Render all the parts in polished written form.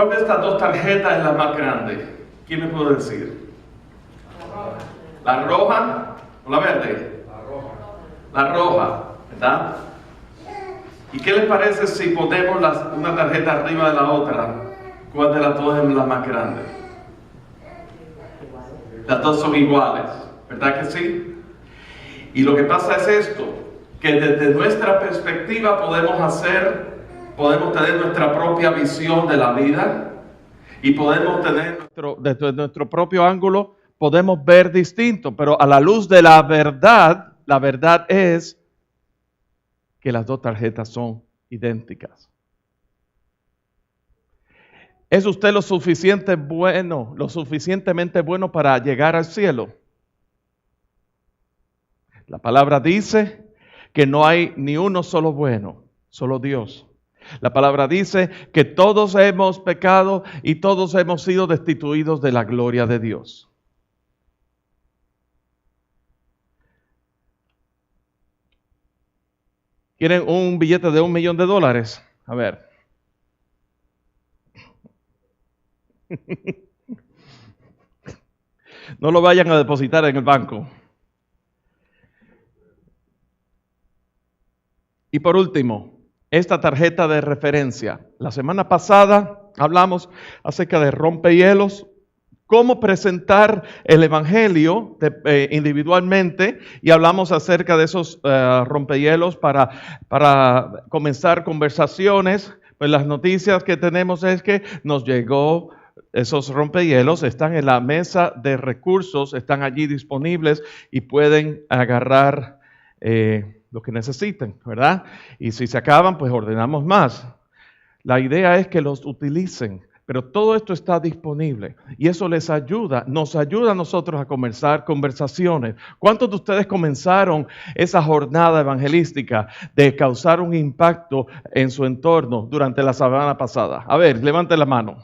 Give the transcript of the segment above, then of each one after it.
¿Cuál de estas dos tarjetas es la más grande? ¿Quién me puede decir? ¿La roja o la verde? La roja, ¿verdad? ¿Y qué les parece si ponemos una tarjeta arriba de la otra? ¿Cuál de las dos es la más grande? Las dos son iguales, ¿verdad que sí? Y lo que pasa es esto, que desde nuestra perspectiva podemos tener nuestra propia visión de la vida y podemos tener desde nuestro propio ángulo, podemos ver distinto, pero a la luz de la verdad es que las dos tarjetas son idénticas. ¿Es usted lo suficientemente bueno para llegar al cielo? La palabra dice que no hay ni uno solo bueno, solo Dios. La palabra dice que todos hemos pecado y todos hemos sido destituidos de la gloria de Dios. ¿Quieren un billete de $1,000,000? A ver. No lo vayan a depositar en el banco. Y por último, esta tarjeta de referencia. La semana pasada hablamos acerca de rompehielos, cómo presentar el evangelio individualmente, y hablamos acerca de esos rompehielos para comenzar conversaciones. Pues las noticias que tenemos es que nos llegó esos rompehielos, están en la mesa de recursos, están allí disponibles y pueden agarrar lo que necesiten, ¿verdad? Y si se acaban, pues ordenamos más. La idea es que los utilicen, pero todo esto está disponible y eso nos ayuda a nosotros a comenzar conversaciones. ¿Cuántos de ustedes comenzaron esa jornada evangelística de causar un impacto en su entorno durante la semana pasada? A ver, levante la mano.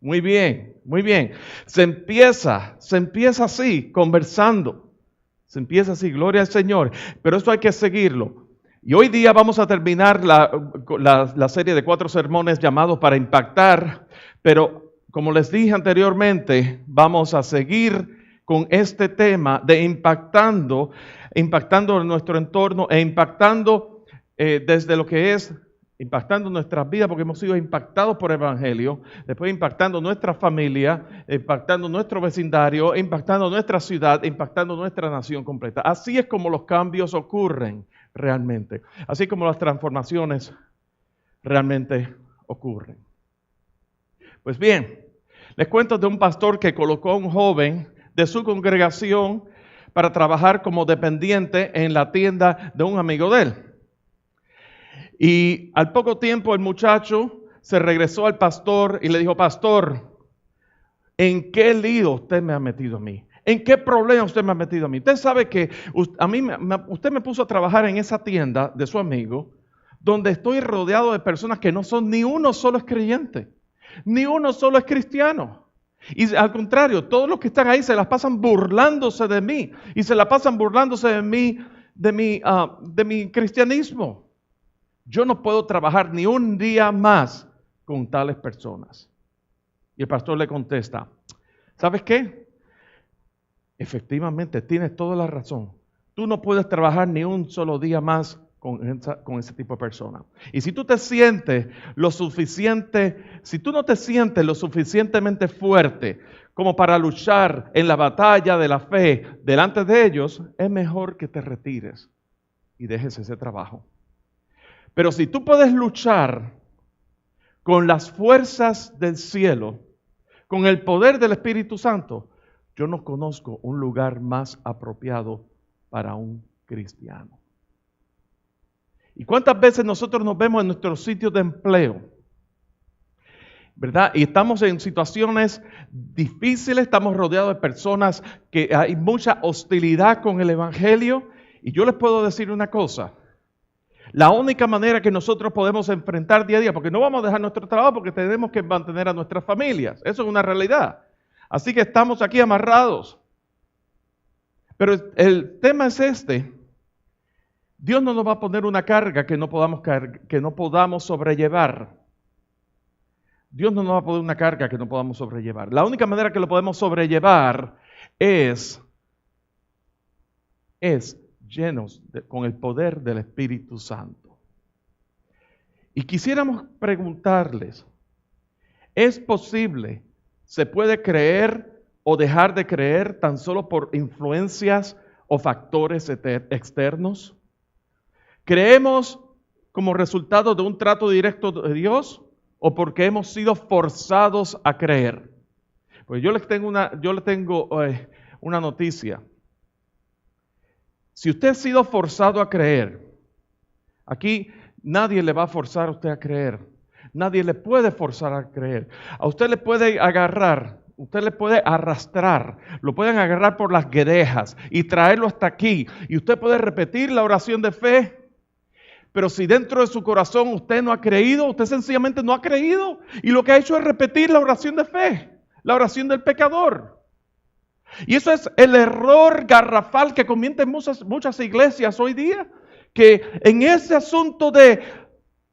Muy bien, muy bien. Se empieza así, conversando. Se empieza así, gloria al Señor. Pero esto hay que seguirlo. Y hoy día vamos a terminar la serie de 4 sermones llamados para impactar. Pero como les dije anteriormente, vamos a seguir con este tema de impactando en nuestro entorno e impactando desde lo que es impactando nuestras vidas, porque hemos sido impactados por el Evangelio, después impactando nuestra familia, impactando nuestro vecindario, impactando nuestra ciudad, impactando nuestra nación completa. Así es como los cambios ocurren realmente, así como las transformaciones realmente ocurren. Pues bien, les cuento de un pastor que colocó a un joven de su congregación para trabajar como dependiente en la tienda de un amigo de él. Y al poco tiempo el muchacho se regresó al pastor y le dijo: pastor, ¿en qué lío usted me ha metido a mí? ¿En qué problema usted me ha metido a mí? Usted sabe que usted me puso a trabajar en esa tienda de su amigo, donde estoy rodeado de personas que no son ni uno solo es creyente, ni uno solo es cristiano. Y al contrario, todos los que están ahí se las pasan burlándose de mí y se la pasan burlándose de mi cristianismo. Yo no puedo trabajar ni un día más con tales personas. Y el pastor le contesta: ¿sabes qué? Efectivamente, tienes toda la razón. Tú no puedes trabajar ni un solo día más con ese tipo de personas. Y si tú no te sientes lo suficientemente fuerte como para luchar en la batalla de la fe delante de ellos, es mejor que te retires y dejes ese trabajo. Pero si tú puedes luchar con las fuerzas del cielo, con el poder del Espíritu Santo, yo no conozco un lugar más apropiado para un cristiano. ¿Y cuántas veces nosotros nos vemos en nuestros sitios de empleo? ¿Verdad? Y estamos en situaciones difíciles, estamos rodeados de personas que hay mucha hostilidad con el Evangelio. Y yo les puedo decir una cosa: la única manera que nosotros podemos enfrentar día a día, porque no vamos a dejar nuestro trabajo porque tenemos que mantener a nuestras familias, eso es una realidad. Así que estamos aquí amarrados. Pero el tema es este: Dios no nos va a poner una carga que no podamos sobrellevar. Dios no nos va a poner una carga que no podamos sobrellevar. La única manera que lo podemos sobrellevar es llenos con el poder del Espíritu Santo. Y quisiéramos preguntarles, ¿es posible, se puede creer o dejar de creer tan solo por influencias o factores externos? ¿Creemos como resultado de un trato directo de Dios o porque hemos sido forzados a creer? Pues yo les tengo una noticia. Si usted ha sido forzado a creer, aquí nadie le va a forzar a usted a creer. Nadie le puede forzar a creer. A usted le puede agarrar, usted le puede arrastrar, lo pueden agarrar por las guedejas y traerlo hasta aquí. Y usted puede repetir la oración de fe, pero si dentro de su corazón usted no ha creído, usted sencillamente no ha creído. Y lo que ha hecho es repetir la oración de fe, la oración del pecador. Y eso es el error garrafal que cometen muchas iglesias hoy día, que en ese asunto de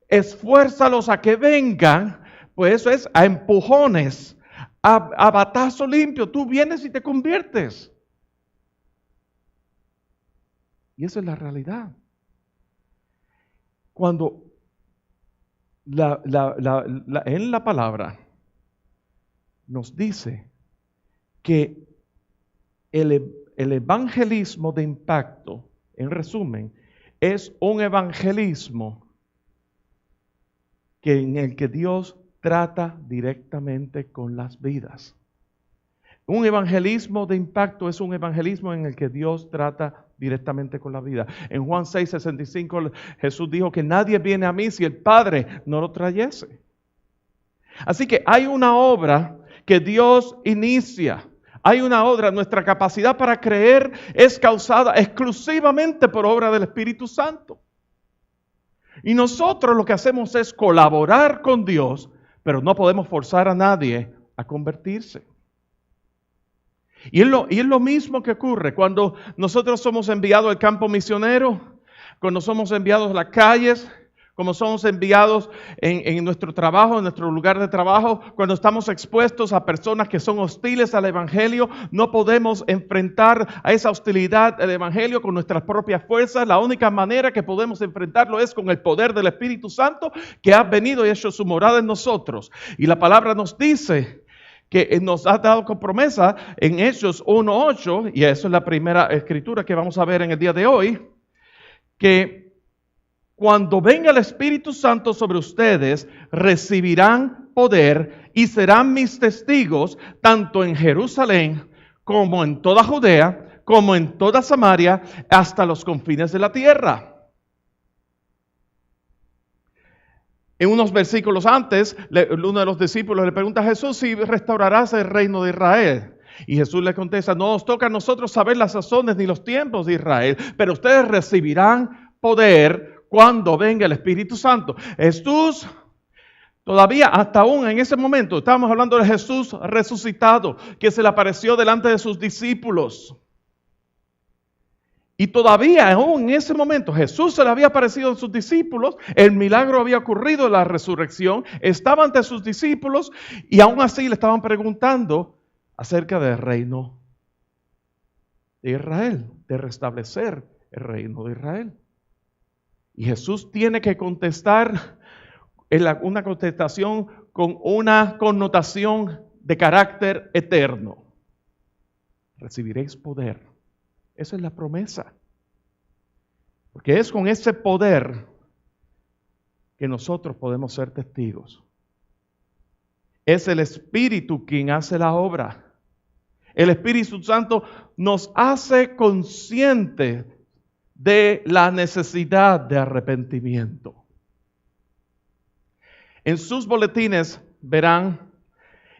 esfuérzalos a que vengan, pues eso es a empujones, a batazo limpio, tú vienes y te conviertes. Y esa es la realidad. Cuando en la palabra nos dice que el evangelismo de impacto, en resumen, es un evangelismo en el que Dios trata directamente con las vidas. Un evangelismo de impacto es un evangelismo en el que Dios trata directamente con la vida. En Juan 6:65 Jesús dijo que nadie viene a mí si el Padre no lo trayese. Así que hay una obra que Dios inicia. Hay una obra, nuestra capacidad para creer es causada exclusivamente por obra del Espíritu Santo. Y nosotros lo que hacemos es colaborar con Dios, pero no podemos forzar a nadie a convertirse. Y es lo mismo que ocurre cuando nosotros somos enviados al campo misionero, cuando somos enviados a las calles, como somos enviados en nuestro trabajo, en nuestro lugar de trabajo, cuando estamos expuestos a personas que son hostiles al Evangelio, no podemos enfrentar a esa hostilidad del Evangelio con nuestras propias fuerzas. La única manera que podemos enfrentarlo es con el poder del Espíritu Santo que ha venido y hecho su morada en nosotros. Y la palabra nos dice que nos ha dado con promesa en Hechos 1:8, y eso es la primera escritura que vamos a ver en el día de hoy, que cuando venga el Espíritu Santo sobre ustedes, recibirán poder y serán mis testigos tanto en Jerusalén como en toda Judea, como en toda Samaria, hasta los confines de la tierra. En unos versículos antes, uno de los discípulos le pregunta a Jesús si restaurarás el reino de Israel. Y Jesús le contesta, no nos toca a nosotros saber las sazones ni los tiempos de Israel, pero ustedes recibirán poder cuando venga el Espíritu Santo. Jesús, todavía hasta aún en ese momento, estábamos hablando de Jesús resucitado, que se le apareció delante de sus discípulos. Y todavía aún en ese momento Jesús se le había aparecido a sus discípulos, el milagro había ocurrido en la resurrección, estaba ante sus discípulos y aún así le estaban preguntando acerca del reino de Israel, de restablecer el reino de Israel. Y Jesús tiene que contestar una contestación con una connotación de carácter eterno. Recibiréis poder. Esa es la promesa. Porque es con ese poder que nosotros podemos ser testigos. Es el Espíritu quien hace la obra. El Espíritu Santo nos hace conscientes de la necesidad de arrepentimiento. En sus boletines verán,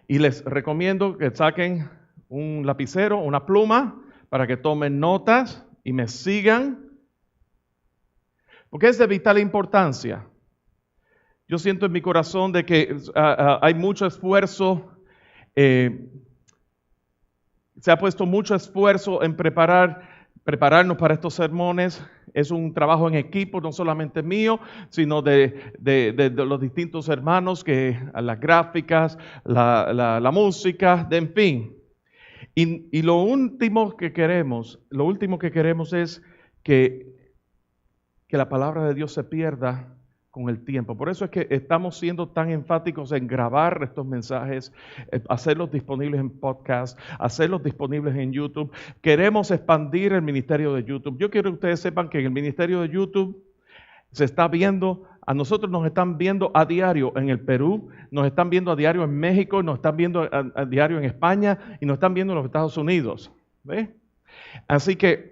y les recomiendo que saquen un lapicero, una pluma, para que tomen notas y me sigan, porque es de vital importancia. Yo siento en mi corazón de que hay mucho esfuerzo, se ha puesto mucho esfuerzo en preparar prepararnos para estos sermones es un trabajo en equipo, no solamente mío, sino de los distintos hermanos, que las gráficas, la música, en fin. Y lo último que queremos es que la palabra de Dios se pierda con el tiempo. Por eso es que estamos siendo tan enfáticos en grabar estos mensajes, hacerlos disponibles en podcast, hacerlos disponibles en YouTube. Queremos expandir el ministerio de YouTube. Yo quiero que ustedes sepan que en el ministerio de YouTube se está viendo, a nosotros nos están viendo a diario en el Perú, nos están viendo a diario en México, nos están viendo a diario en España y nos están viendo en los Estados Unidos. ¿Ve? Así que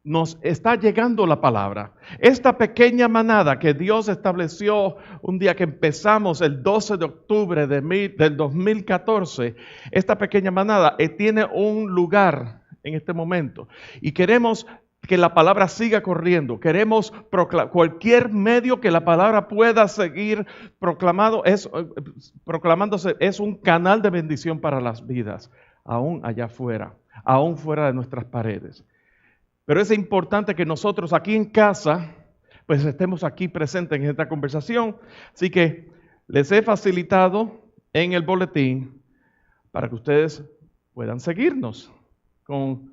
nos está llegando la palabra. Esta pequeña manada que Dios estableció un día que empezamos el 12 de octubre del 2014, esta pequeña manada tiene un lugar en este momento. Y queremos que la palabra siga corriendo. Queremos cualquier medio que la palabra pueda seguir proclamándose es un canal de bendición para las vidas, aún allá afuera, aún fuera de nuestras paredes. Pero es importante que nosotros aquí en casa, pues estemos aquí presentes en esta conversación. Así que les he facilitado en el boletín para que ustedes puedan seguirnos con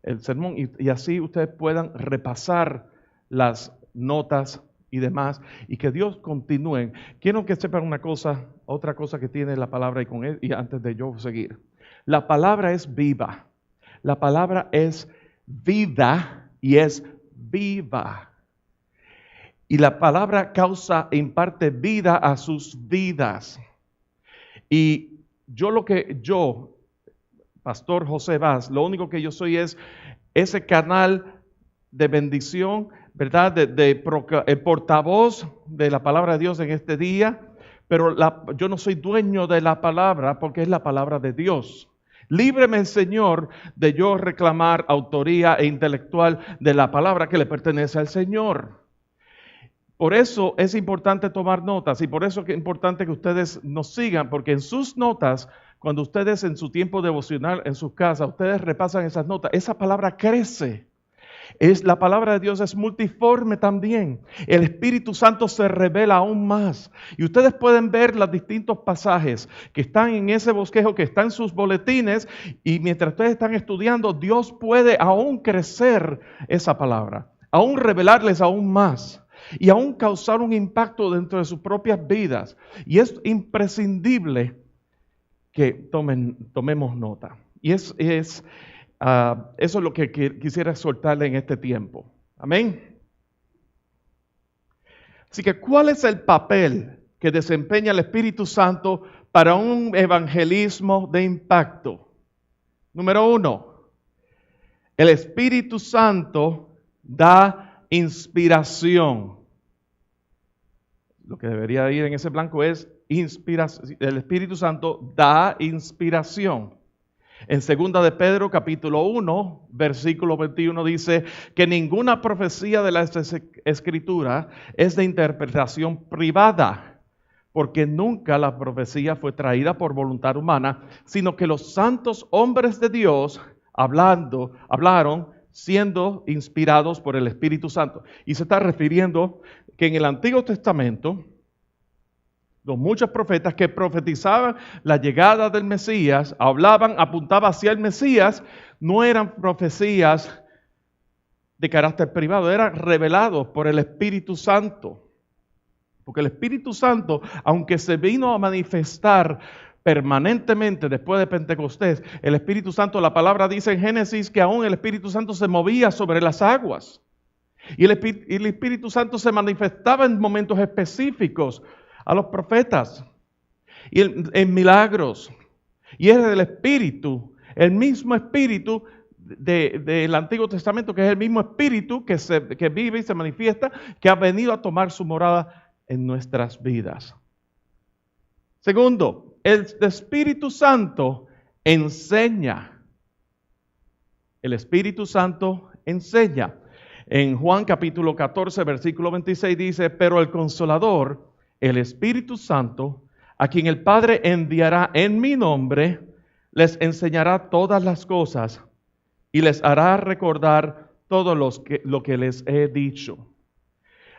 el sermón y así ustedes puedan repasar las notas y demás y que Dios continúe. Quiero que sepan una cosa, otra cosa que tiene la palabra y antes de yo seguir. La palabra es viva. La palabra es vida y es viva. Y la palabra causa e imparte vida a sus vidas. Y yo, Pastor José Vaz, lo único que yo soy es ese canal de bendición, ¿verdad? El portavoz de la palabra de Dios en este día, pero yo no soy dueño de la palabra porque es la palabra de Dios. Líbreme, Señor, de yo reclamar autoría e intelectual de la palabra que le pertenece al Señor. Por eso es importante tomar notas y por eso es importante que ustedes nos sigan, porque en sus notas, cuando ustedes en su tiempo devocional en sus casas, ustedes repasan esas notas, esa palabra crece. La palabra de Dios es multiforme también. El Espíritu Santo se revela aún más. Y ustedes pueden ver los distintos pasajes que están en ese bosquejo, que están en sus boletines. Y mientras ustedes están estudiando, Dios puede aún crecer esa palabra, aún revelarles aún más y aún causar un impacto dentro de sus propias vidas. Y es imprescindible que tomemos nota. Y eso es lo que quisiera exhortarle en este tiempo. Amén. Así que, ¿cuál es el papel que desempeña el Espíritu Santo para un evangelismo de impacto? Número 1, el Espíritu Santo da inspiración. Lo que debería ir en ese blanco es inspiración. El Espíritu Santo da inspiración. En 2 de Pedro, capítulo 1, versículo 21, dice que ninguna profecía de la Escritura es de interpretación privada, porque nunca la profecía fue traída por voluntad humana, sino que los santos hombres de Dios hablaron siendo inspirados por el Espíritu Santo. Y se está refiriendo que en el Antiguo Testamento, los muchos profetas que profetizaban la llegada del Mesías, apuntaban hacia el Mesías, no eran profecías de carácter privado, eran revelados por el Espíritu Santo. Porque el Espíritu Santo, aunque se vino a manifestar permanentemente después de Pentecostés, el Espíritu Santo, la palabra dice en Génesis que aún el Espíritu Santo se movía sobre las aguas. Y el Espíritu Santo se manifestaba en momentos específicos a los profetas y en milagros. Y es el Espíritu, el mismo Espíritu del Antiguo Testamento, que es el mismo Espíritu que vive y se manifiesta, que ha venido a tomar su morada en nuestras vidas. Segundo, el Espíritu Santo enseña. El Espíritu Santo enseña. En Juan capítulo 14, versículo 26 dice, pero el Consolador, el Espíritu Santo, a quien el Padre enviará en mi nombre, les enseñará todas las cosas y les hará recordar todo lo que les he dicho.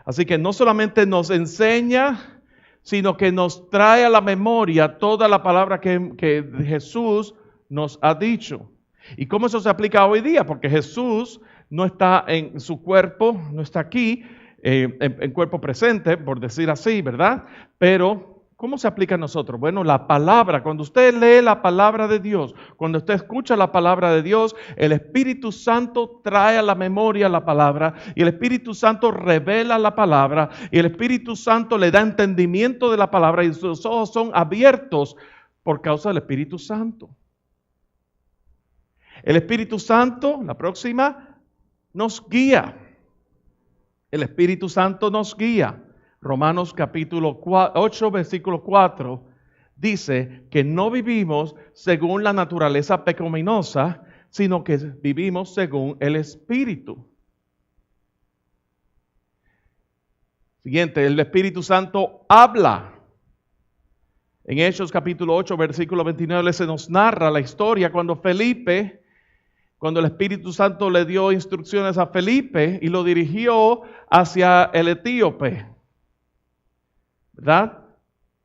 Así que no solamente nos enseña, sino que nos trae a la memoria toda la palabra que Jesús nos ha dicho. ¿Y cómo eso se aplica hoy día? Porque Jesús no está en su cuerpo, no está aquí, en cuerpo presente, por decir así, ¿verdad? Pero, ¿cómo se aplica a nosotros? Bueno, la palabra, cuando usted lee la palabra de Dios, cuando usted escucha la palabra de Dios, el Espíritu Santo trae a la memoria la palabra y el Espíritu Santo revela la palabra y el Espíritu Santo le da entendimiento de la palabra y sus ojos son abiertos por causa del Espíritu Santo. El Espíritu Santo, la próxima, nos guía. El Espíritu Santo nos guía. Romanos capítulo 8, versículo 4, dice que no vivimos según la naturaleza pecaminosa, sino que vivimos según el Espíritu. Siguiente, el Espíritu Santo habla. En Hechos capítulo 8, versículo 29, se nos narra la historia cuando el Espíritu Santo le dio instrucciones a Felipe y lo dirigió hacia el etíope, ¿verdad?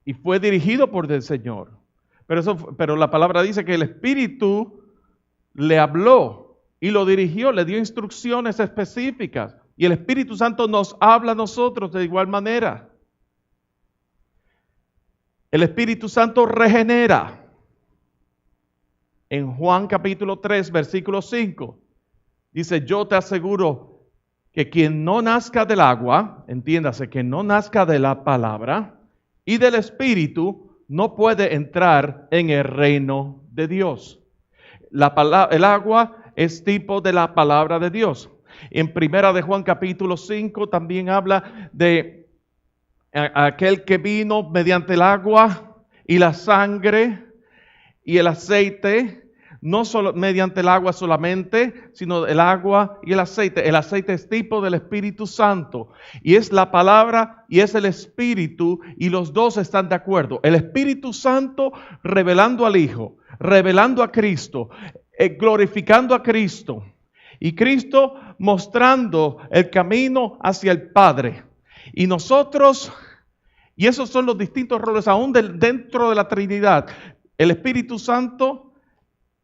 Y fue dirigido por el Señor. Pero la palabra dice que el Espíritu le habló y lo dirigió, le dio instrucciones específicas. Y el Espíritu Santo nos habla a nosotros de igual manera. El Espíritu Santo regenera. En Juan capítulo 3, versículo 5, dice, yo te aseguro que quien no nazca del agua, entiéndase, que no nazca de la palabra y del Espíritu, no puede entrar en el reino de Dios. El agua es tipo de la palabra de Dios. En primera de Juan capítulo 5 también habla de aquel que vino mediante el agua y la sangre y el aceite, no solo mediante el agua solamente, sino el agua y el aceite. El aceite es tipo del Espíritu Santo y es la palabra y es el Espíritu y los dos están de acuerdo. El Espíritu Santo revelando al Hijo, revelando a Cristo, glorificando a Cristo y Cristo mostrando el camino hacia el Padre. Y nosotros, y esos son los distintos roles aún dentro de la Trinidad. El Espíritu Santo,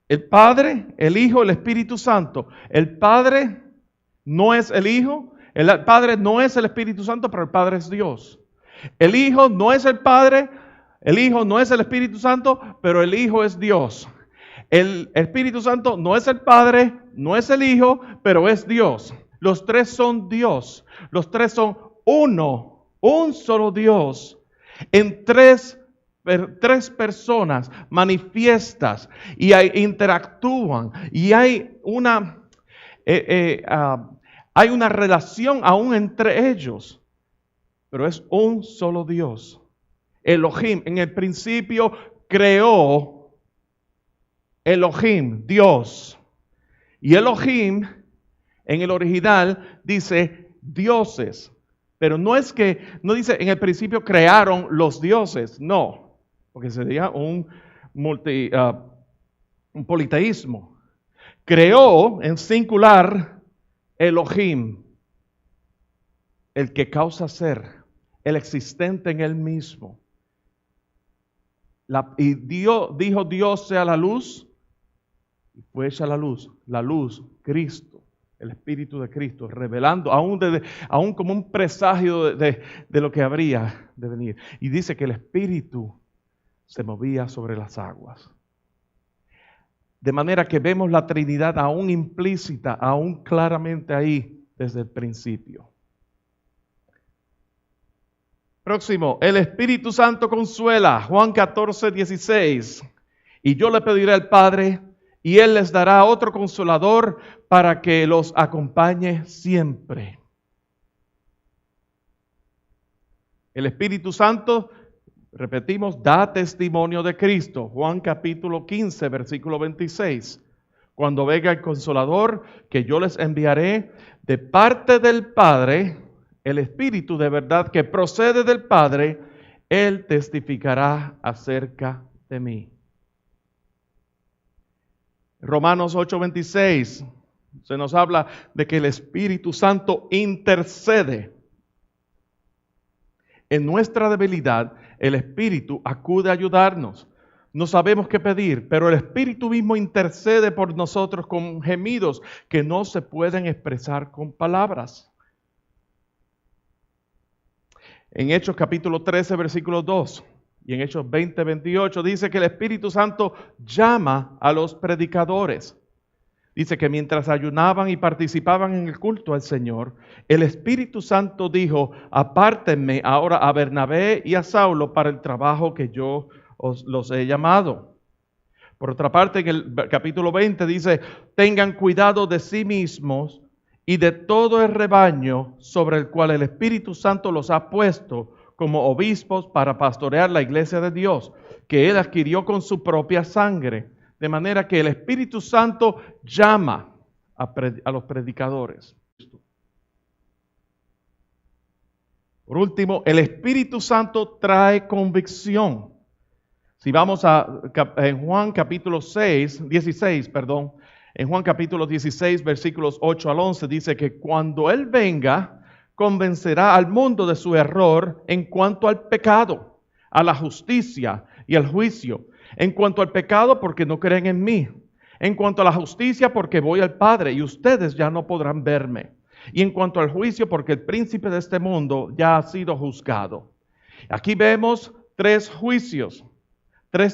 el Padre, el Hijo, el Espíritu Santo. El Padre no es el Hijo, el Padre no es el Espíritu Santo, pero el Padre es Dios. El Hijo no es el Padre, el Hijo no es el Espíritu Santo, pero el Hijo es Dios. El Espíritu Santo no es el Padre, no es el Hijo, pero es Dios. Los tres son Dios. Los tres son uno, un solo Dios en tres personas manifiestas y interactúan y hay una relación aún entre ellos, pero es un solo Dios. Elohim, en el principio creó Elohim, Dios, y Elohim en el original dice dioses, pero no dice en el principio crearon los dioses, no. Porque sería un politeísmo. Creó en singular Elohim, el que causa ser, el existente en él mismo. Y dijo Dios sea la luz, y fue hecha la luz, Cristo, el Espíritu de Cristo, revelando, aún como un presagio de lo que habría de venir. Y dice que el Espíritu se movía sobre las aguas. De manera que vemos la Trinidad aún implícita, aún claramente ahí desde el principio. Próximo, el Espíritu Santo consuela, Juan 14, 16. Y yo le pediré al Padre, y Él les dará otro consolador para que los acompañe siempre. El Espíritu Santo, repetimos, da testimonio de Cristo. Juan capítulo 15, versículo 26. Cuando venga el Consolador, que yo les enviaré de parte del Padre, el Espíritu de verdad que procede del Padre, Él testificará acerca de mí. Romanos 8:26 Se nos habla de que el Espíritu Santo intercede. En nuestra debilidad, el Espíritu acude a ayudarnos. No sabemos qué pedir, pero el Espíritu mismo intercede por nosotros con gemidos que no se pueden expresar con palabras. En Hechos capítulo 13, versículo 2 y en Hechos 20, 28 dice que el Espíritu Santo llama a los predicadores. Dice que mientras ayunaban y participaban en el culto al Señor, el Espíritu Santo dijo: apártenme ahora a Bernabé y a Saulo para el trabajo que yo los he llamado. Por otra parte, en el capítulo 20 dice: tengan cuidado de sí mismos y de todo el rebaño sobre el cual el Espíritu Santo los ha puesto como obispos para pastorear la iglesia de Dios, que Él adquirió con su propia sangre. De manera que el Espíritu Santo llama a los predicadores. Por último, el Espíritu Santo trae convicción. Si vamos en Juan capítulo 16, en Juan capítulo 16, versículos 8 al 11, dice que cuando Él venga, convencerá al mundo de su error en cuanto al pecado, a la justicia y al juicio. En cuanto al pecado, porque no creen en mí. En cuanto a la justicia, porque voy al Padre y ustedes ya no podrán verme. Y en cuanto al juicio, porque el príncipe de este mundo ya ha sido juzgado. Aquí vemos tres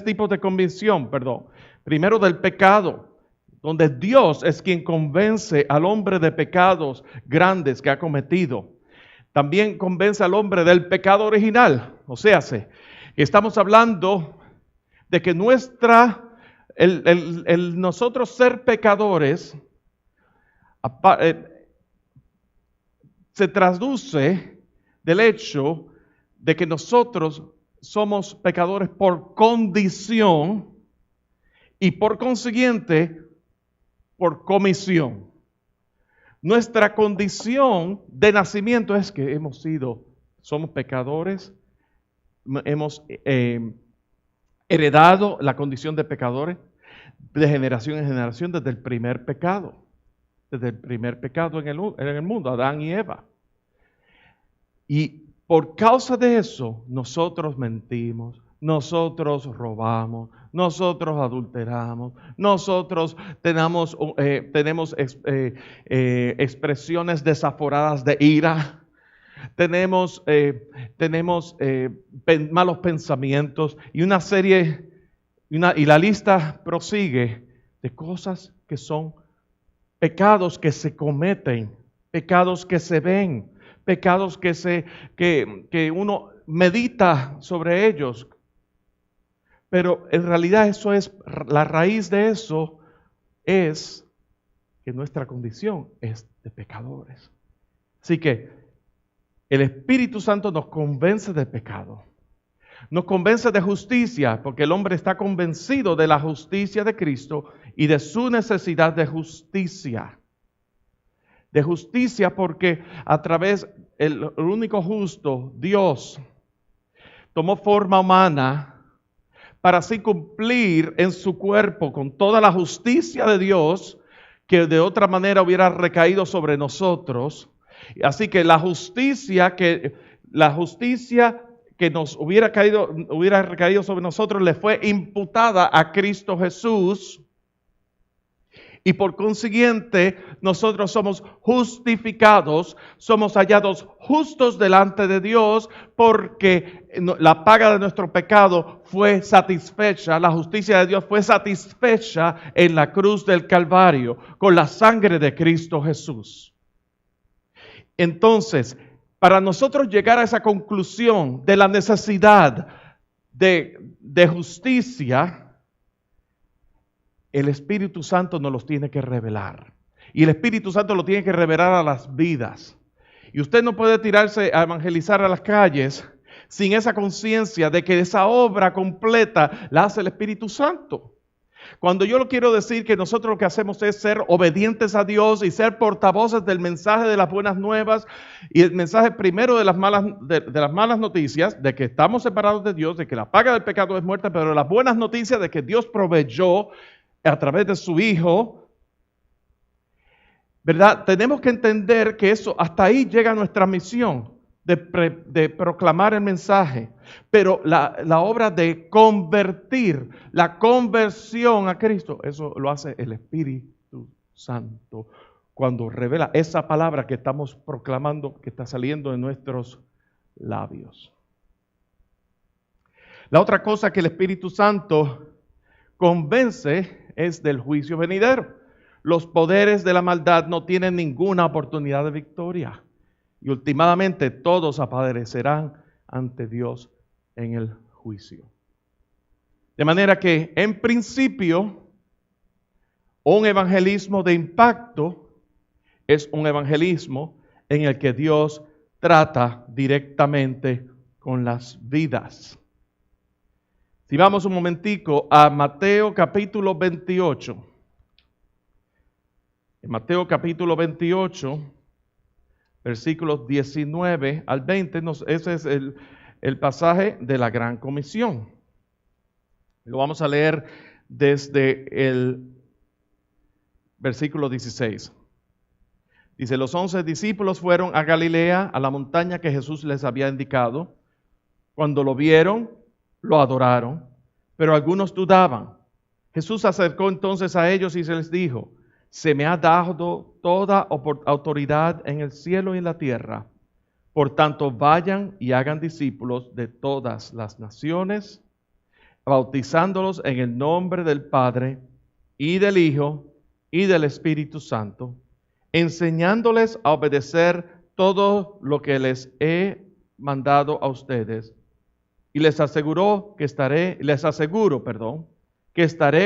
tipos de convicción, Primero del pecado, donde Dios es quien convence al hombre de pecados grandes que ha cometido. También convence al hombre del pecado original. O sea, estamos hablando de que nosotros ser pecadores se traduce del hecho de que nosotros somos pecadores por condición y por consiguiente por comisión. Nuestra condición de nacimiento es que somos pecadores, hemos heredado la condición de pecadores de generación en generación desde el primer pecado en el mundo, Adán y Eva. Y por causa de eso, nosotros mentimos, nosotros robamos, nosotros adulteramos, nosotros tenemos expresiones desaforadas de ira. Tenemos malos pensamientos y una serie, y la lista prosigue de cosas que son pecados que se cometen, pecados que se ven, pecados que uno medita sobre ellos. Pero en realidad la raíz de eso es que nuestra condición es de pecadores. Así que el Espíritu Santo nos convence de pecado. Nos convence de justicia, porque el hombre está convencido de la justicia de Cristo y de su necesidad de justicia. De justicia porque a través el único justo, Dios, tomó forma humana para así cumplir en su cuerpo con toda la justicia de Dios que de otra manera hubiera recaído sobre nosotros. Así que la justicia que nos hubiera recaído sobre nosotros le fue imputada a Cristo Jesús. Y por consiguiente, nosotros somos justificados, somos hallados justos delante de Dios porque la paga de nuestro pecado fue satisfecha, la justicia de Dios fue satisfecha en la cruz del Calvario con la sangre de Cristo Jesús. Entonces, para nosotros llegar a esa conclusión de la necesidad de justicia, el Espíritu Santo nos los tiene que revelar. Y el Espíritu Santo lo tiene que revelar a las vidas. Y usted no puede tirarse a evangelizar a las calles sin esa conciencia de que esa obra completa la hace el Espíritu Santo. Cuando yo lo quiero decir que nosotros lo que hacemos es ser obedientes a Dios y ser portavoces del mensaje de las buenas nuevas y el mensaje primero de las malas noticias, de que estamos separados de Dios, de que la paga del pecado es muerte, pero las buenas noticias de que Dios proveyó a través de su Hijo ¿verdad? Tenemos que entender que eso, hasta ahí llega nuestra misión de proclamar el mensaje. Pero la obra de convertir, la conversión a Cristo, eso lo hace el Espíritu Santo cuando revela esa palabra que estamos proclamando, que está saliendo de nuestros labios. La otra cosa que el Espíritu Santo convence es del juicio venidero. Los poderes de la maldad no tienen ninguna oportunidad de victoria. Y últimamente todos aparecerán ante Dios en el juicio. De manera que, en principio, un evangelismo de impacto es un evangelismo en el que Dios trata directamente con las vidas. Si vamos un momentico a Mateo capítulo 28. En Mateo capítulo 28, versículos 19 al 20, ese es el pasaje de la Gran Comisión. Lo vamos a leer desde el versículo 16. Dice, los 11 discípulos fueron a Galilea, a la montaña que Jesús les había indicado. Cuando lo vieron, lo adoraron, pero algunos dudaban. Jesús se acercó entonces a ellos y se les dijo, se me ha dado toda autoridad en el cielo y en la tierra. Por tanto, vayan y hagan discípulos de todas las naciones, bautizándolos en el nombre del Padre y del Hijo y del Espíritu Santo, enseñándoles a obedecer todo lo que les he mandado a ustedes. Y les aseguro que estaré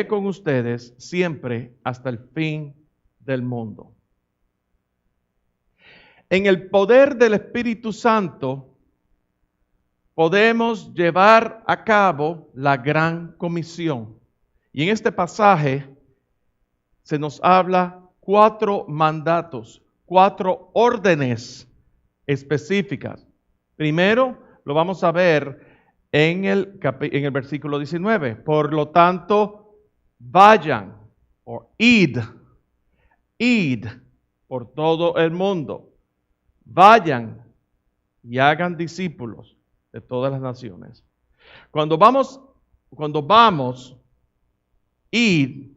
con ustedes siempre hasta el fin del mundo. En el poder del Espíritu Santo podemos llevar a cabo la gran comisión. Y en este pasaje se nos habla 4 mandatos, 4 órdenes específicas. Primero lo vamos a ver en el versículo 19. Por lo tanto, vayan, o id por todo el mundo. Vayan y hagan discípulos de todas las naciones. Cuando vamos, id,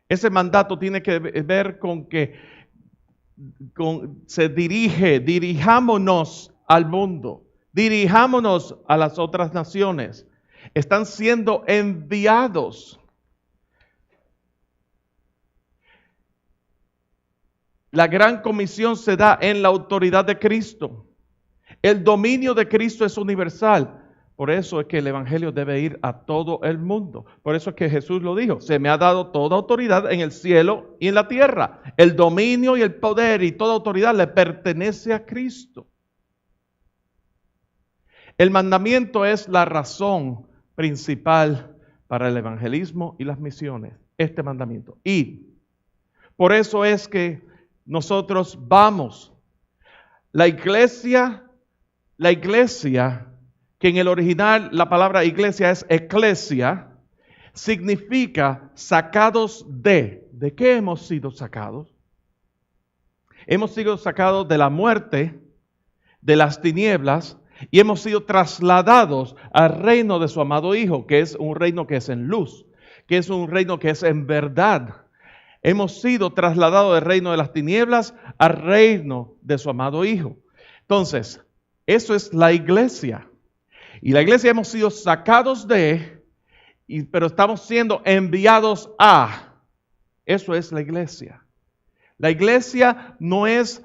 ese mandato tiene que ver con que dirijámonos al mundo. Dirijámonos a las otras naciones. Están siendo enviados. La gran comisión se da en la autoridad de Cristo. El dominio de Cristo es universal. Por eso es que el evangelio debe ir a todo el mundo. Por eso es que Jesús lo dijo. Se me ha dado toda autoridad en el cielo y en la tierra. El dominio y el poder y toda autoridad le pertenece a Cristo. El mandamiento es la razón principal para el evangelismo y las misiones. Este mandamiento. Y por eso es que nosotros vamos. La iglesia, que en el original la palabra iglesia es eclesia, significa sacados de. ¿De qué hemos sido sacados? Hemos sido sacados de la muerte, de las tinieblas, y hemos sido trasladados al reino de su amado Hijo, que es un reino que es en luz, que es un reino que es en verdad. Hemos sido trasladados del reino de las tinieblas al reino de su amado Hijo. Entonces, eso es la iglesia. Y la iglesia hemos sido sacados de, pero estamos siendo enviados a. Eso es la iglesia. La iglesia no es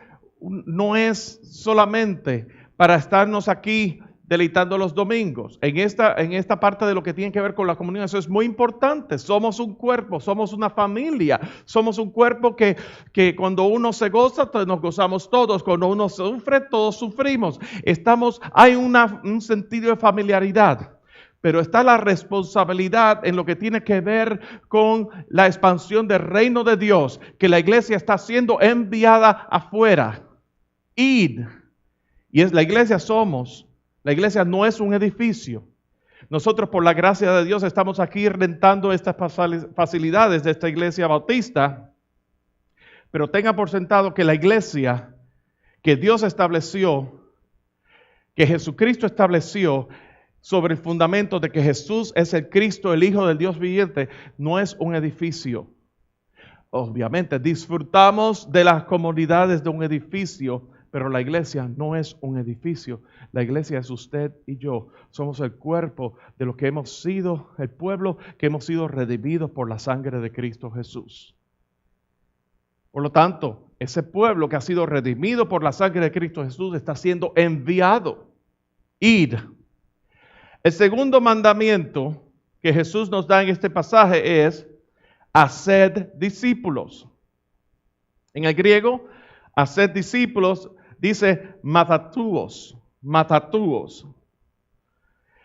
solamente para estarnos aquí deleitando los domingos. En esta parte de lo que tiene que ver con la comunión, eso es muy importante. Somos un cuerpo, somos una familia, somos un cuerpo que cuando uno se goza, nos gozamos todos. Cuando uno sufre, todos sufrimos. Hay un sentido de familiaridad. Pero está la responsabilidad en lo que tiene que ver con la expansión del reino de Dios, que la iglesia está siendo enviada afuera. Id. Y la iglesia no es un edificio. Nosotros, por la gracia de Dios, estamos aquí rentando estas facilidades de esta iglesia bautista pero tenga por sentado que la iglesia que Dios estableció, que Jesucristo estableció sobre el fundamento de que Jesús es el Cristo, el Hijo del Dios viviente, no es un edificio. Obviamente disfrutamos de las comodidades de un edificio, pero la iglesia no es un edificio. La iglesia es usted y yo. Somos el cuerpo de lo que hemos sido, el pueblo que hemos sido redimidos por la sangre de Cristo Jesús. Por lo tanto, ese pueblo que ha sido redimido por la sangre de Cristo Jesús está siendo enviado. Id. El segundo mandamiento que Jesús nos da en este pasaje es haced discípulos. En el griego, haced discípulos dice matatuos,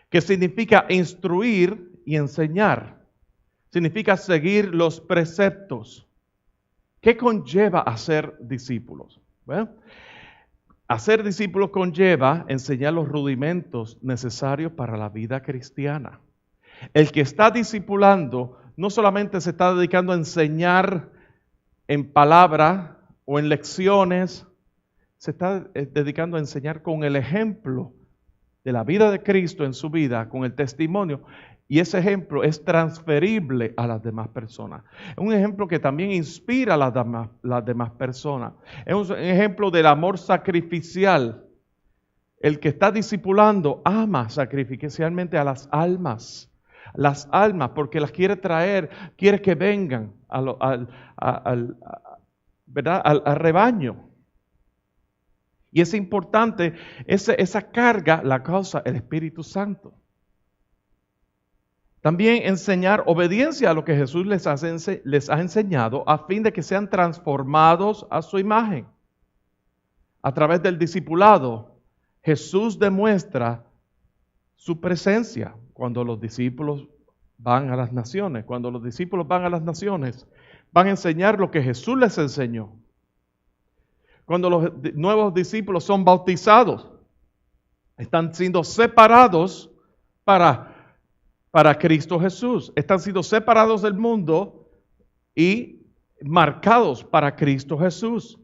que significa instruir y enseñar. Significa seguir los preceptos. ¿Qué conlleva hacer discípulos? Bueno, hacer discípulos conlleva enseñar los rudimentos necesarios para la vida cristiana. El que está discipulando no solamente se está dedicando a enseñar en palabra o en lecciones, se está dedicando a enseñar con el ejemplo de la vida de Cristo en su vida, con el testimonio. Y ese ejemplo es transferible a las demás personas. Es un ejemplo que también inspira a las demás personas. Es un ejemplo del amor sacrificial. El que está discipulando ama sacrificialmente a las almas. Porque las quiere traer, quiere que vengan al rebaño. Y es importante, esa carga la causa el Espíritu Santo. También enseñar obediencia a lo que Jesús les ha enseñado a fin de que sean transformados a su imagen. A través del discipulado, Jesús demuestra su presencia cuando los discípulos van a las naciones. Cuando los discípulos van a las naciones, van a enseñar lo que Jesús les enseñó. Cuando los nuevos discípulos son bautizados, están siendo separados para Cristo Jesús. Están siendo separados del mundo y marcados para Cristo Jesús.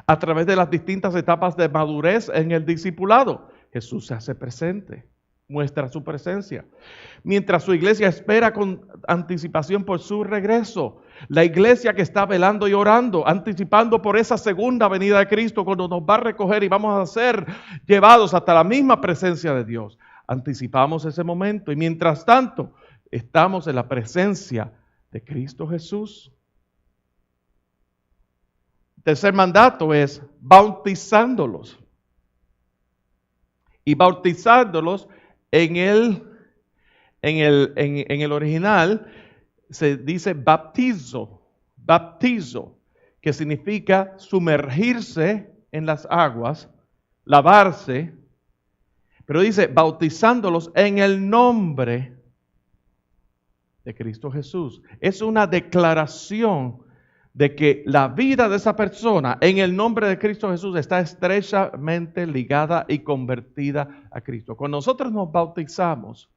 A través de las distintas etapas de madurez en el discipulado, Jesús se hace presente, muestra su presencia. Mientras su iglesia espera con anticipación por su regreso. La iglesia que está velando y orando, anticipando por esa segunda venida de Cristo, cuando nos va a recoger y vamos a ser llevados hasta la misma presencia de Dios. Anticipamos ese momento y mientras tanto estamos en la presencia de Cristo Jesús. El tercer mandato es bautizándolos. Y bautizándolos en el original se dice baptizo, que significa sumergirse en las aguas, lavarse, pero dice bautizándolos en el nombre de Cristo Jesús. Es una declaración de que la vida de esa persona en el nombre de Cristo Jesús está estrechamente ligada y convertida a Cristo. Cuando nosotros nos bautizamos,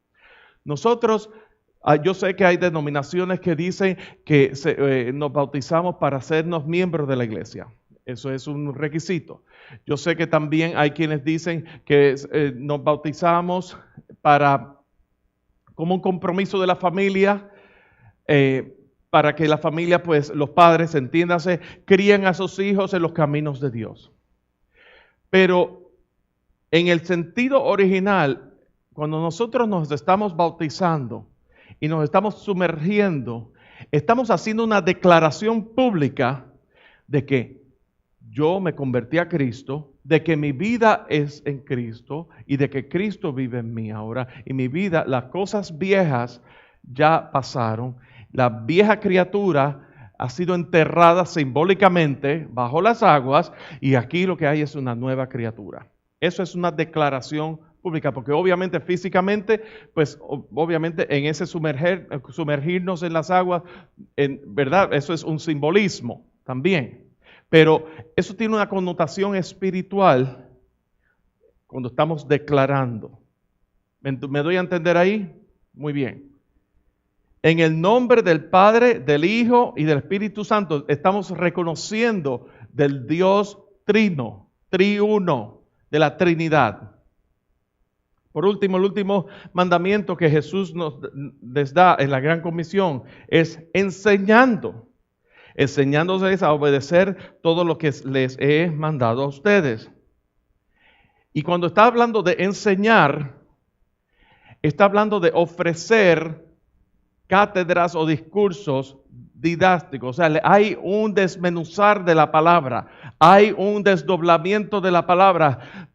yo sé que hay denominaciones que dicen que nos bautizamos para hacernos miembros de la iglesia. Eso es un requisito. Yo sé que también hay quienes dicen que nos bautizamos como un compromiso de la familia, para que la familia, pues los padres, entiéndase, críen a sus hijos en los caminos de Dios. Pero en el sentido original, cuando nosotros nos estamos bautizando y nos estamos sumergiendo, estamos haciendo una declaración pública de que yo me convertí a Cristo, de que mi vida es en Cristo y de que Cristo vive en mí ahora. Y mi vida, las cosas viejas ya pasaron. La vieja criatura ha sido enterrada simbólicamente bajo las aguas y aquí lo que hay es una nueva criatura. Eso es una declaración pública, porque obviamente físicamente, pues obviamente en ese sumergirnos en las aguas, ¿verdad? Eso es un simbolismo también. Pero eso tiene una connotación espiritual cuando estamos declarando. ¿Me doy a entender ahí? Muy bien. En el nombre del Padre, del Hijo y del Espíritu Santo estamos reconociendo del Dios trino, triuno, de la Trinidad. Por último, el último mandamiento que Jesús les da en la Gran Comisión es enseñándoles a obedecer todo lo que les he mandado a ustedes. Y cuando está hablando de enseñar, está hablando de ofrecer cátedras o discursos didácticos. O sea, hay un desmenuzar de la palabra, hay un desdoblamiento de la palabra,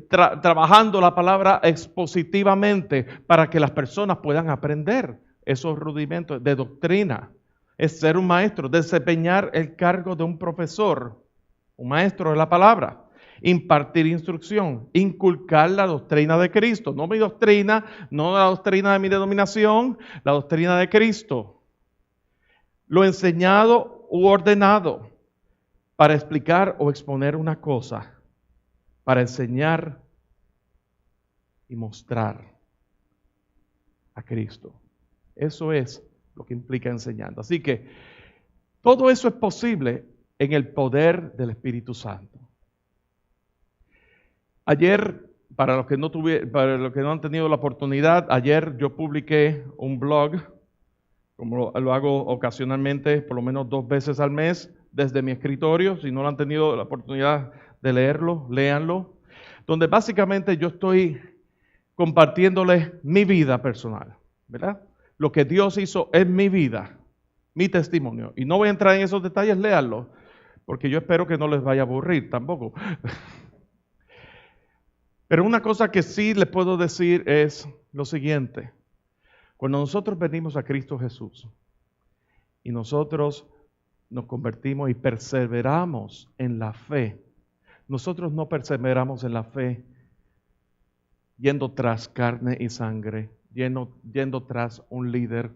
trabajando la palabra expositivamente para que las personas puedan aprender esos rudimentos de doctrina. Es ser un maestro, desempeñar el cargo de un profesor, un maestro de la palabra. Impartir instrucción, inculcar la doctrina de Cristo, no mi doctrina, no la doctrina de mi denominación, la doctrina de Cristo. Lo enseñado u ordenado para explicar o exponer una cosa, para enseñar y mostrar a Cristo. Eso es lo que implica enseñando. Así que todo eso es posible en el poder del Espíritu Santo. Ayer, para los que no han tenido la oportunidad, ayer yo publiqué un blog, como lo hago ocasionalmente, por lo menos 2 veces al mes, desde mi escritorio. Si no lo han tenido la oportunidad de leerlo, léanlo, donde básicamente yo estoy compartiéndoles mi vida personal, ¿verdad? Lo que Dios hizo en mi vida, mi testimonio. Y no voy a entrar en esos detalles, léanlo, porque yo espero que no les vaya a aburrir tampoco. Pero una cosa que sí les puedo decir es lo siguiente. Cuando nosotros venimos a Cristo Jesús y nosotros nos convertimos y perseveramos en la fe, nosotros no perseveramos en la fe yendo tras carne y sangre, yendo tras un líder.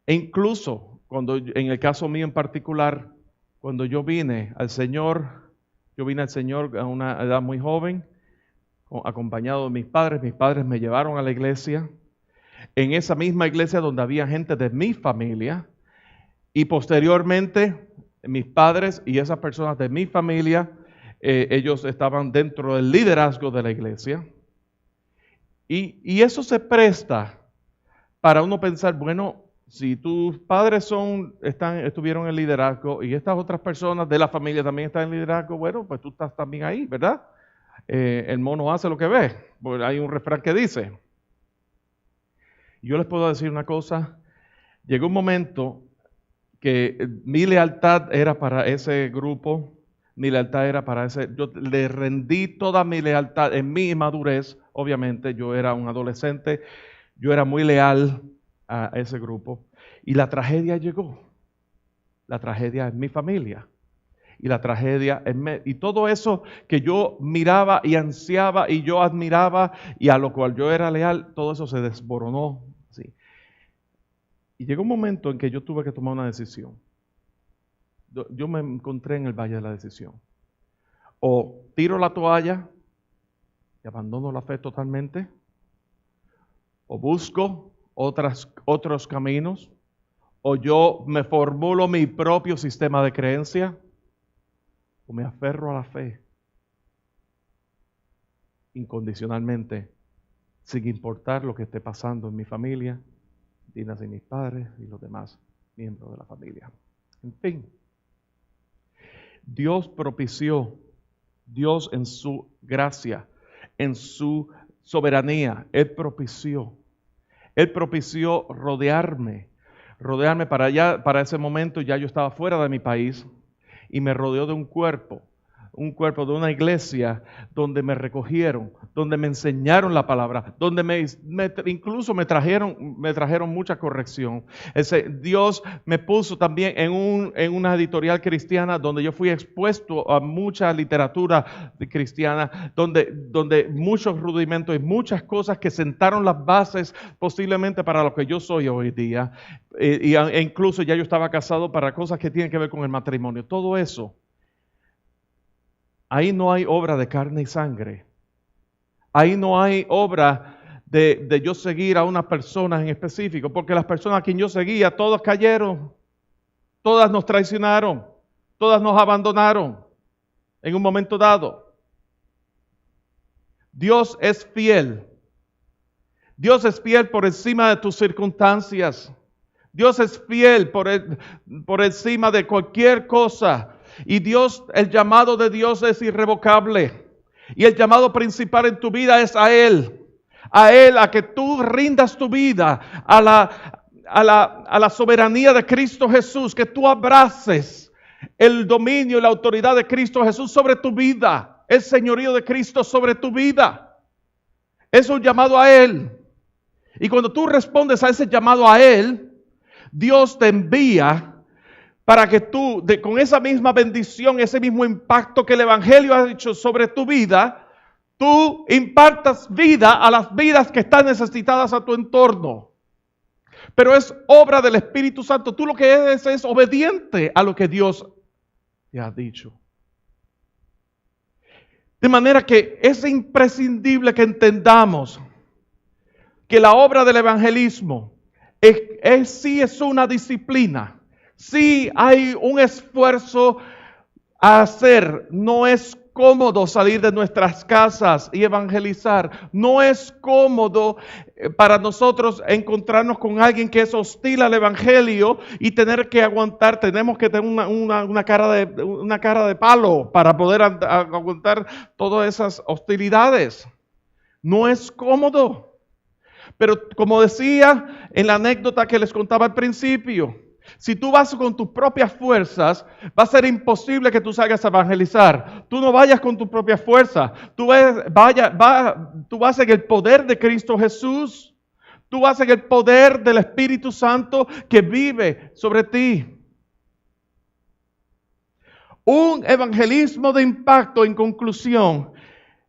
E incluso, en el caso mío en particular, cuando yo vine al Señor a una edad muy joven, acompañado de mis padres me llevaron a la iglesia, en esa misma iglesia donde había gente de mi familia, y posteriormente mis padres y esas personas de mi familia, ellos estaban dentro del liderazgo de la iglesia, y eso se presta para uno pensar, bueno, si tus padres estuvieron en liderazgo y estas otras personas de la familia también están en liderazgo, bueno, pues tú estás también ahí, ¿verdad? El mono hace lo que ve, porque hay un refrán que dice. Yo les puedo decir una cosa, llegó un momento que mi lealtad era para ese grupo, yo le rendí toda mi lealtad en mi inmadurez, obviamente, yo era un adolescente, yo era muy leal a ese grupo, y la tragedia llegó, la tragedia en mi familia. Y la tragedia, y todo eso que yo miraba y ansiaba y yo admiraba y a lo cual yo era leal, todo eso se desboronó. ¿Sí? Y llegó un momento en que yo tuve que tomar una decisión. Yo me encontré en el valle de la decisión. O tiro la toalla y abandono la fe totalmente, o busco otros caminos, o yo me formulo mi propio sistema de creencia, o me aferro a la fe incondicionalmente, sin importar lo que esté pasando en mi familia, Dinas y mis padres y los demás miembros de la familia. En fin, Dios en su gracia, en su soberanía, Él propició rodearme para ese momento. Ya yo estaba fuera de mi país y me rodeó de un cuerpo de una iglesia donde me recogieron, donde me enseñaron la palabra, donde incluso me trajeron mucha corrección. Dios me puso también en una editorial cristiana donde yo fui expuesto a mucha literatura cristiana, donde muchos rudimentos y muchas cosas que sentaron las bases posiblemente para lo que yo soy hoy día. E incluso ya yo estaba casado para cosas que tienen que ver con el matrimonio. Todo eso. Ahí no hay obra de carne y sangre. Ahí no hay obra de yo seguir a unas personas en específico, porque las personas a quien yo seguía, todas cayeron, todas nos traicionaron, todas nos abandonaron en un momento dado. Dios es fiel. Dios es fiel por encima de tus circunstancias. Dios es fiel por encima de cualquier cosa. Y Dios, el llamado de Dios es irrevocable. Y el llamado principal en tu vida es a Él. A Él, a que tú rindas tu vida a la soberanía de Cristo Jesús. Que tú abraces el dominio y la autoridad de Cristo Jesús sobre tu vida. El señorío de Cristo sobre tu vida. Es un llamado a Él. Y cuando tú respondes a ese llamado a Él, Dios te envía para que tú, con esa misma bendición, ese mismo impacto que el Evangelio ha hecho sobre tu vida, tú impartas vida a las vidas que están necesitadas a tu entorno. Pero es obra del Espíritu Santo. Tú lo que eres es obediente a lo que Dios te ha dicho. De manera que es imprescindible que entendamos que la obra del evangelismo sí es una disciplina. Sí hay un esfuerzo a hacer. No es cómodo salir de nuestras casas y evangelizar. No es cómodo para nosotros encontrarnos con alguien que es hostil al evangelio y tener que aguantar. Tenemos que tener una cara de palo para poder aguantar todas esas hostilidades. No es cómodo. Pero como decía en la anécdota que les contaba al principio, si tú vas con tus propias fuerzas, va a ser imposible que tú salgas a evangelizar. Tú no vayas con tus propias fuerzas. Tú vas en el poder de Cristo Jesús. Tú vas en el poder del Espíritu Santo que vive sobre ti. Un evangelismo de impacto, en conclusión,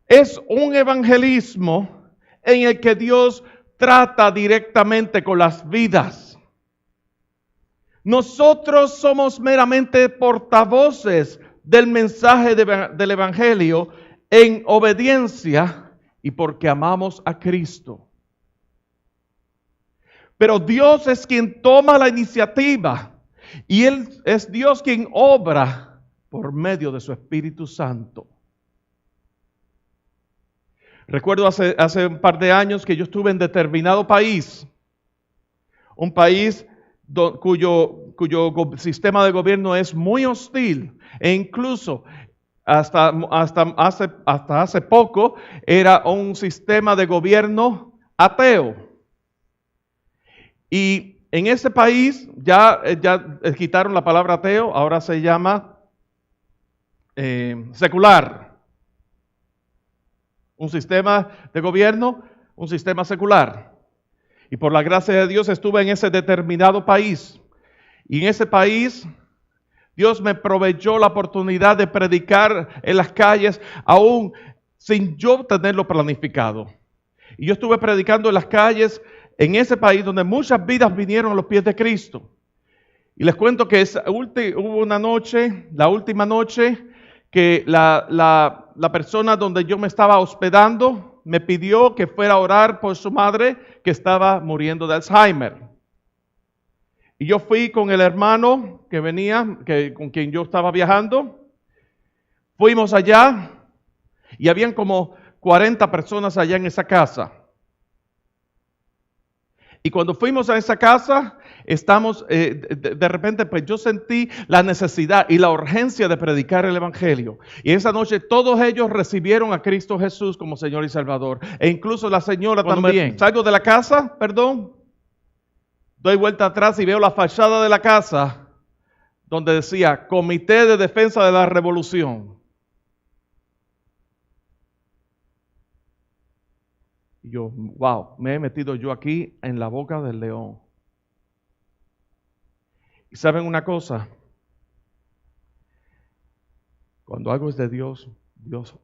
es un evangelismo en el que Dios trata directamente con las vidas. Nosotros somos meramente portavoces del mensaje del Evangelio en obediencia y porque amamos a Cristo. Pero Dios es quien toma la iniciativa y Él es Dios quien obra por medio de su Espíritu Santo. Recuerdo hace un par de años que yo estuve en determinado país, un país cuyo sistema de gobierno es muy hostil e incluso hasta hace poco era un sistema de gobierno ateo. Y en ese país ya quitaron la palabra ateo, ahora se llama secular. Un sistema de gobierno, un sistema secular. Y por la gracia de Dios estuve en ese determinado país. Y en ese país Dios me proveyó la oportunidad de predicar en las calles aún sin yo tenerlo planificado. Y yo estuve predicando en las calles en ese país donde muchas vidas vinieron a los pies de Cristo. Y les cuento que hubo una noche, la última noche, que la persona donde yo me estaba hospedando me pidió que fuera a orar por su madre que estaba muriendo de Alzheimer. Y yo fui con el hermano que venía, con quien yo estaba viajando. Fuimos allá y habían como 40 personas allá en esa casa. Y cuando fuimos a esa casa, de repente pues yo sentí la necesidad y la urgencia de predicar el Evangelio. Y esa noche todos ellos recibieron a Cristo Jesús como Señor y Salvador. E incluso la señora también. Salgo de la casa, doy vuelta atrás y veo la fachada de la casa donde decía Comité de Defensa de la Revolución. Y yo, wow, me he metido yo aquí en la boca del león. Y saben una cosa, cuando algo es de Dios, Dios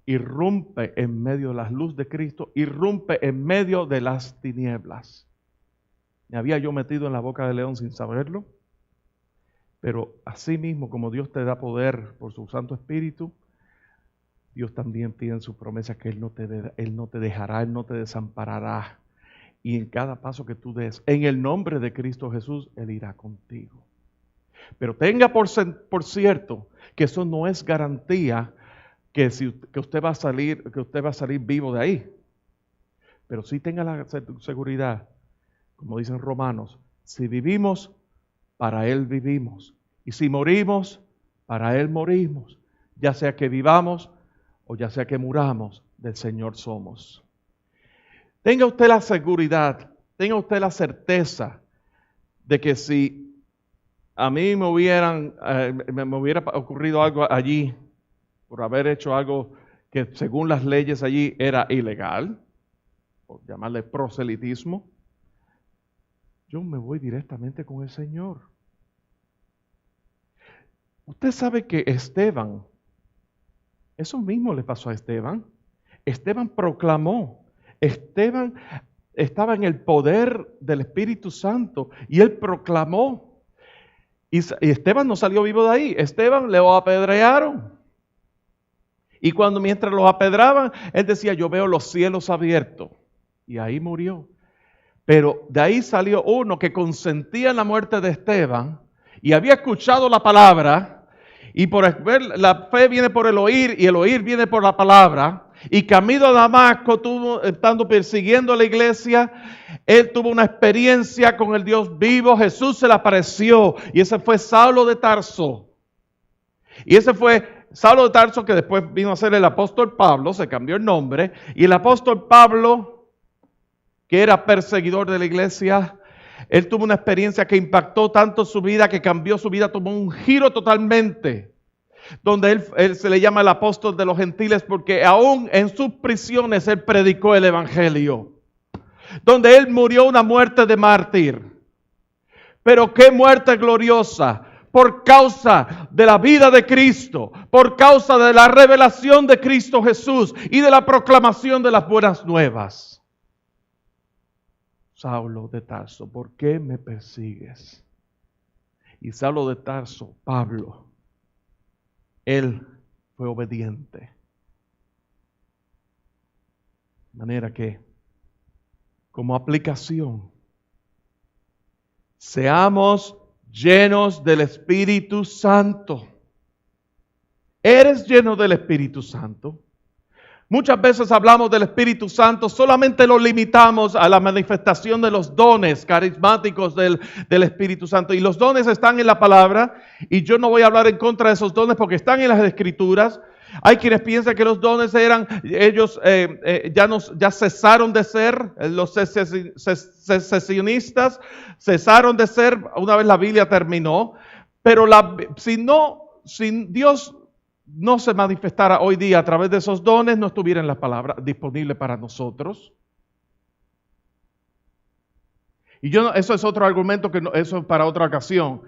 irrumpe en medio de la luz de Cristo, irrumpe en medio de las tinieblas. Me había yo metido en la boca del león sin saberlo, pero así mismo como Dios te da poder por su Santo Espíritu, Dios también tiene en su promesa que Él no te dejará, Él no te desamparará. Y en cada paso que tú des, en el nombre de Cristo Jesús, Él irá contigo. Pero tenga por cierto que eso no es garantía que usted va a salir vivo de ahí. Pero sí tenga la seguridad, como dicen Romanos, si vivimos, para Él vivimos. Y si morimos, para Él morimos. Ya sea que vivamos o ya sea que muramos, del Señor somos. Tenga usted la seguridad, tenga usted la certeza de que si a mí me hubiera ocurrido algo allí, por haber hecho algo que según las leyes allí era ilegal, por llamarle proselitismo, yo me voy directamente con el Señor. Usted sabe que Esteban, eso mismo le pasó a Esteban. Esteban proclamó, Esteban estaba en el poder del Espíritu Santo y él proclamó. Y Esteban no salió vivo de ahí, Esteban lo apedrearon. Y mientras lo apedraban, él decía, yo veo los cielos abiertos. Y ahí murió. Pero de ahí salió uno que consentía en la muerte de Esteban y había escuchado la palabra. Y por ver, la fe viene por el oír y el oír viene por la palabra. Y camino a Damasco, estando persiguiendo a la iglesia, él tuvo una experiencia con el Dios vivo. Jesús se le apareció y ese fue Saulo de Tarso. Y ese fue Saulo de Tarso que después vino a ser el apóstol Pablo, se cambió el nombre. Y el apóstol Pablo, que era perseguidor de la iglesia, él tuvo una experiencia que impactó tanto su vida, que cambió su vida, tomó un giro totalmente. Donde él se le llama el apóstol de los gentiles, porque aún en sus prisiones él predicó el evangelio. Donde él murió una muerte de mártir. Pero qué muerte gloriosa, por causa de la vida de Cristo, por causa de la revelación de Cristo Jesús y de la proclamación de las buenas nuevas. Saulo de Tarso, ¿por qué me persigues? Y Saulo de Tarso, Pablo, él fue obediente. De manera que, como aplicación, seamos llenos del Espíritu Santo. ¿Eres lleno del Espíritu Santo? Muchas veces hablamos del Espíritu Santo, solamente lo limitamos a la manifestación de los dones carismáticos del Espíritu Santo. Y los dones están en la palabra, y yo no voy a hablar en contra de esos dones porque están en las Escrituras. Hay quienes piensan que los dones ya cesaron de ser, los secesionistas cesaron de ser una vez la Biblia terminó. Pero si Dios no se manifestara hoy día a través de esos dones, no estuviera en la palabra disponible para nosotros. Y eso es otro argumento, eso es para otra ocasión.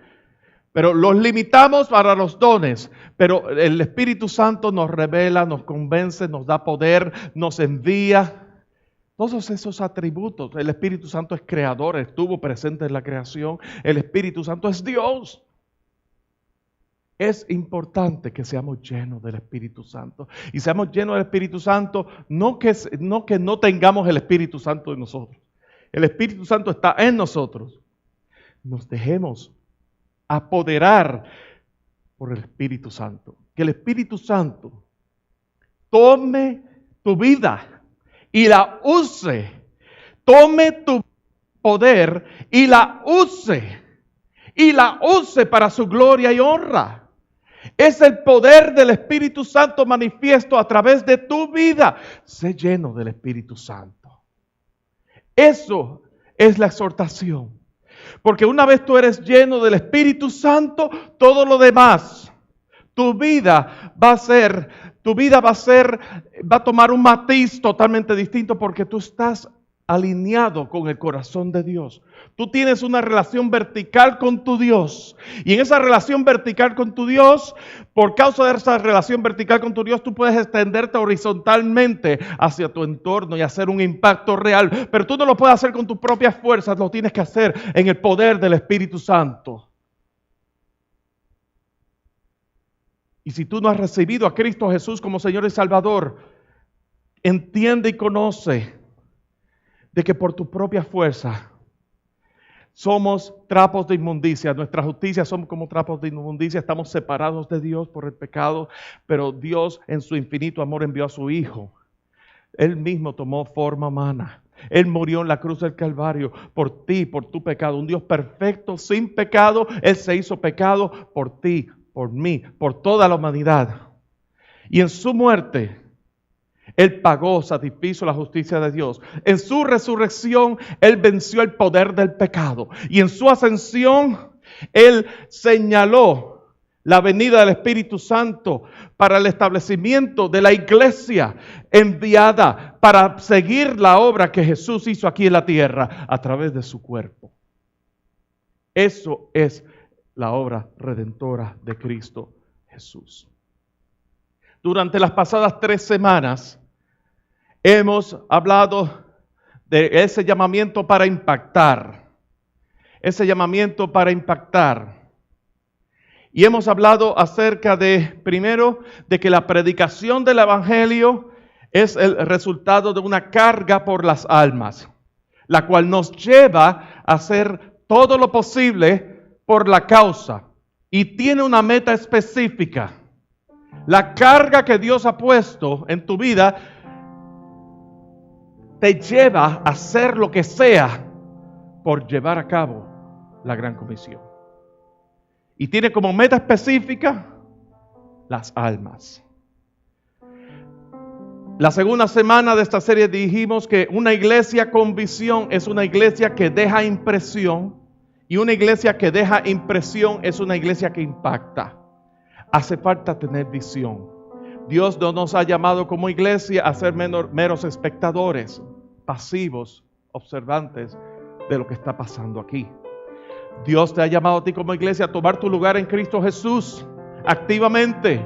Pero los limitamos para los dones. Pero el Espíritu Santo nos revela, nos convence, nos da poder, nos envía. Todos esos atributos. El Espíritu Santo es creador, estuvo presente en la creación. El Espíritu Santo es Dios. Es importante que seamos llenos del Espíritu Santo. Y seamos llenos del Espíritu Santo, no que no tengamos el Espíritu Santo en nosotros. El Espíritu Santo está en nosotros. Nos dejemos apoderar por el Espíritu Santo. Que el Espíritu Santo tome tu vida y la use. Tome tu poder y la use. Y la use para su gloria y honra. Es el poder del Espíritu Santo manifiesto a través de tu vida. Sé lleno del Espíritu Santo. Eso es la exhortación. Porque una vez tú eres lleno del Espíritu Santo, todo lo demás, tu vida va a tomar un matiz totalmente distinto, porque tú estás alineado con el corazón de Dios. Tú tienes una relación vertical con tu Dios. Y en esa relación vertical con tu Dios, por causa de esa relación vertical con tu Dios, tú puedes extenderte horizontalmente hacia tu entorno y hacer un impacto real. Pero tú no lo puedes hacer con tus propias fuerzas, lo tienes que hacer en el poder del Espíritu Santo. Y si tú no has recibido a Cristo Jesús como Señor y Salvador, entiende y conoce de que por tu propia fuerza somos trapos de inmundicia. Nuestra justicia somos como trapos de inmundicia. Estamos separados de Dios por el pecado, pero Dios en su infinito amor envió a su Hijo. Él mismo tomó forma humana. Él murió en la cruz del Calvario por ti, por tu pecado. Un Dios perfecto, sin pecado. Él se hizo pecado por ti, por mí, por toda la humanidad. Y en su muerte, Él pagó, satisfizo la justicia de Dios. En su resurrección, Él venció el poder del pecado. Y en su ascensión, Él señaló la venida del Espíritu Santo para el establecimiento de la iglesia enviada para seguir la obra que Jesús hizo aquí en la tierra a través de su cuerpo. Eso es la obra redentora de Cristo Jesús. Durante las pasadas 3 semanas hemos hablado de ese llamamiento para impactar. Ese llamamiento para impactar. Y hemos hablado acerca de, primero, de que la predicación del Evangelio es el resultado de una carga por las almas, la cual nos lleva a hacer todo lo posible por la causa y tiene una meta específica. La carga que Dios ha puesto en tu vida te lleva a hacer lo que sea por llevar a cabo la gran comisión. Y tiene como meta específica las almas. La segunda semana de esta serie dijimos que una iglesia con visión es una iglesia que deja impresión. Y una iglesia que deja impresión es una iglesia que impacta. Hace falta tener visión. Dios no nos ha llamado como iglesia a ser meros espectadores, pasivos, observantes de lo que está pasando aquí. Dios te ha llamado a ti como iglesia a tomar tu lugar en Cristo Jesús activamente.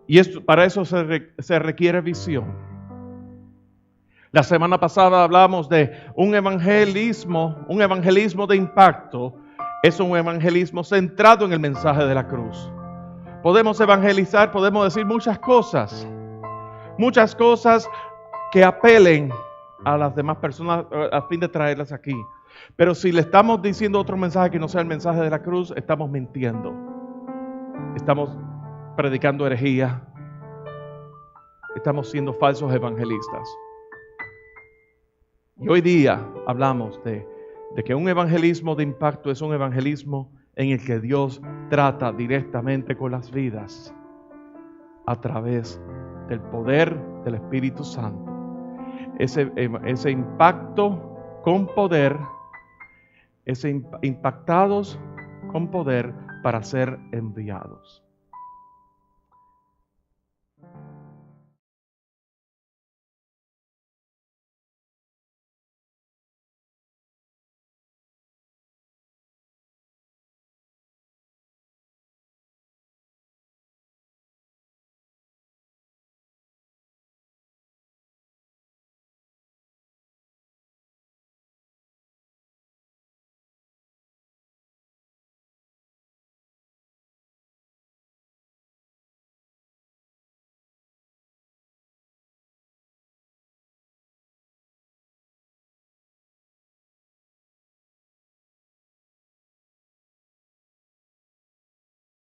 Y para eso se requiere visión. La semana pasada hablamos de un evangelismo de impacto. Es un evangelismo centrado en el mensaje de la cruz. Podemos evangelizar, podemos decir muchas cosas que apelen a las demás personas a fin de traerlas aquí. Pero si le estamos diciendo otro mensaje que no sea el mensaje de la cruz, estamos mintiendo. Estamos predicando herejía. Estamos siendo falsos evangelistas. Y hoy día hablamos de que un evangelismo de impacto es un evangelismo en el que Dios trata directamente con las vidas a través del poder del Espíritu Santo. Ese impacto con poder, impactados con poder para ser enviados.